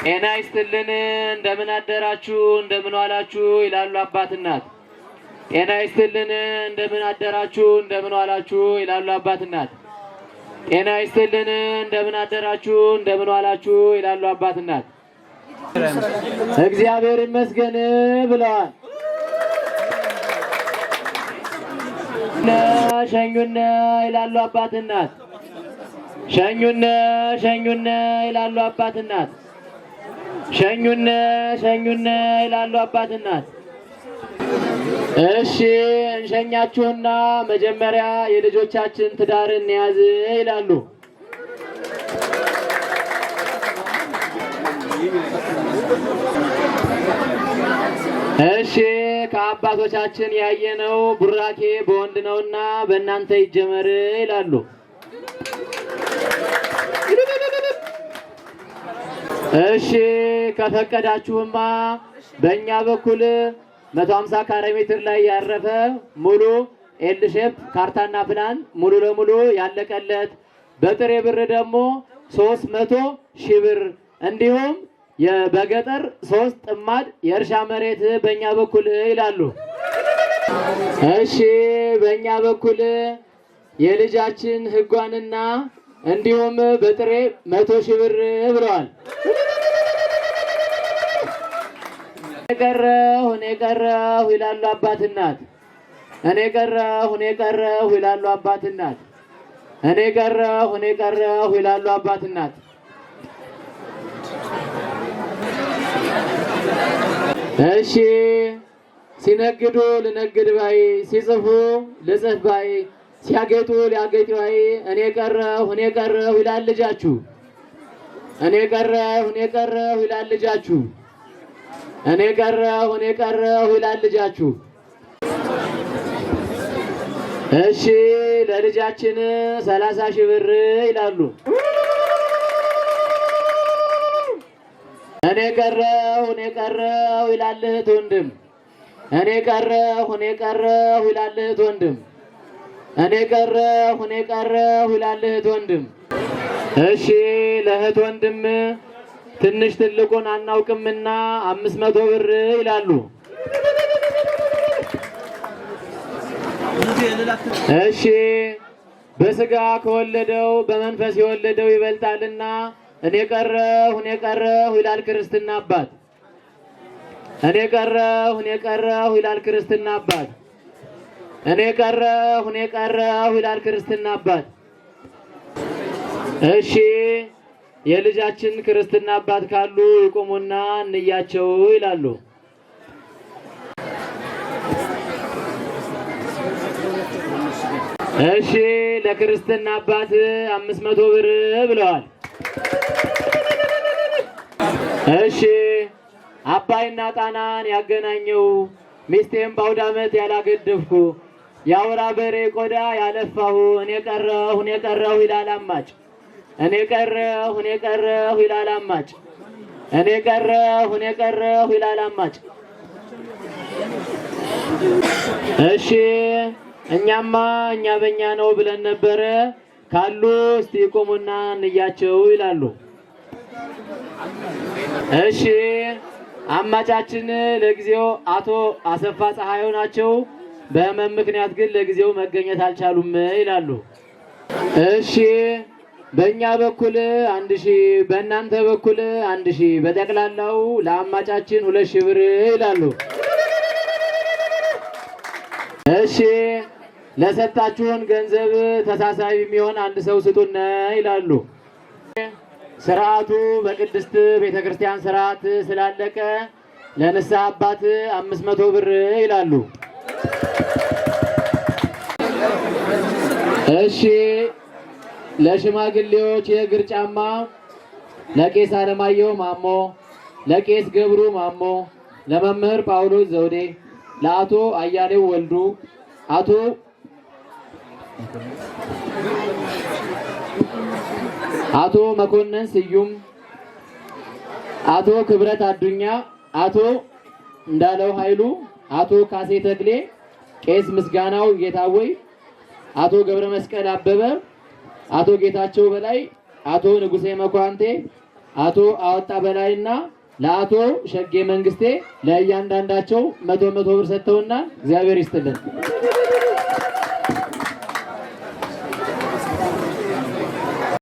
ጤና ይስጥልን እንደምን አደራችሁ እንደምን ዋላችሁ ይላሉ አባት እናት። ጤና ይስጥልን እንደምን አደራችሁ እንደምን ዋላችሁ ይላሉ አባት እናት። ጤና ይስጥልን እንደምን አደራችሁ እንደምን ዋላችሁ ይላሉ አባት እናት። እግዚአብሔር ይመስገን ብለዋል። ሸኙነ ይላሉ አባት እናት። ሸኙነ ሸኙነ ይላሉ አባት እናት። ሸኙነ ሸኙነ ይላሉ አባት እናት። እሺ እንሸኛችሁና መጀመሪያ የልጆቻችን ትዳር እንያዝ ይላሉ። እሺ ከአባቶቻችን ያየነው ቡራኬ በወንድ ነውና በእናንተ ይጀመር ይላሉ። እሺ ከፈቀዳችሁማ በእኛ በኩል 150 ካሬ ሜትር ላይ ያረፈ ሙሉ ኤል ሼፕ ካርታና ፕላን ሙሉ ለሙሉ ያለቀለት በጥሬ ብር ደግሞ 300 ሺህ ብር እንዲሁም በገጠር 3 ጥማድ የእርሻ መሬት በእኛ በኩል ይላሉ። እሺ በእኛ በኩል የልጃችን ህጓንና እንዲሁም በጥሬ 100 ሺህ ብር ብለዋል። እኔ ቀረሁ ይላሉ አባት እናት። እኔ ቀረሁ ይላሉ አባት እናት። እኔ ቀረሁ ይላሉ አባት እናት። እሺ ሲነግዱ ልነግድ ባይ፣ ሲጽፉ ልጽፍ ባይ፣ ሲያጌጡ ሊያጌጡ ባይ እኔ ቀረሁ ይላል ልጃችሁ። እኔ ቀረሁ ይላል ልጃችሁ። እኔ ቀረሁ ይላል ልጃችሁ። እሺ ለልጃችን 30 ሺህ ብር ይላሉ። እኔ ቀረሁ ይላል እህት ወንድም። እኔ ቀረሁ ይላል እህት ወንድም። እኔ ቀረሁ ይላል እህት ወንድም። እሺ ለእህት ወንድም ትንሽ ትልቁን አናውቅምና 500 ብር ይላሉ። እሺ በስጋ ከወለደው በመንፈስ የወለደው ይበልጣልና እኔ ቀረሁ ይላል ክርስትና አባት። እኔ ቀረሁ ይላል ክርስትና አባት። እኔ ቀረሁ ይላል ክርስትና አባት። እሺ የልጃችን ክርስትና አባት ካሉ ይቆሙና እንያቸው ይላሉ። እሺ ለክርስትና አባት 500 ብር ብለዋል። እሺ አባይና ጣናን ያገናኘው ሚስቴም በአውደ ዓመት ያላገደፍኩ የአውራ በሬ ቆዳ ያለፋሁ እኔ ቀረሁ ይላል አማጭ። እኔ ቀረሁ ይላል አማጭ። እኔ ቀረሁ ይላል አማጭ። እሺ እኛ በእኛ ነው ብለን ነበረ ካሉ እስቲ ቆሙና እንያቸው ይላሉ። እሺ አማጫችን ለጊዜው አቶ አሰፋ ፀሐዩ ናቸው። በህመም ምክንያት ግን ለጊዜው መገኘት አልቻሉም ይላሉ። እሺ በእኛ በኩል 1000 በእናንተ በኩል 1000 በጠቅላላው ለአማጫችን 2000 ብር ይላሉ። እሺ ለሰጣችሁን ገንዘብ ተሳሳቢ የሚሆን አንድ ሰው ስጡን ይላሉ። ስርዓቱ በቅድስት ቤተክርስቲያን ስርዓት ስላለቀ ለንስሐ አባት 500 ብር ይላሉ። እሺ ለሽማግሌዎች የእግር ጫማ ለቄስ አለማየሁ ማሞ፣ ለቄስ ገብሩ ማሞ፣ ለመምህር ጳውሎስ ዘውዴ፣ ለአቶ አያሌው ወልዱ፣ አቶ መኮንን ስዩም፣ አቶ ክብረት አዱኛ፣ አቶ እንዳለው ኃይሉ፣ አቶ ካሴ ተክሌ፣ ቄስ ምስጋናው ጌታወይ፣ አቶ ገብረ መስቀል አበበ፣ አቶ ጌታቸው በላይ፣ አቶ ንጉሴ መኳንቴ፣ አቶ አወጣ በላይና ለአቶ ሸጌ መንግስቴ ለእያንዳንዳቸው 100 ብር ሰጥተውና እግዚአብሔር ይስጥልን።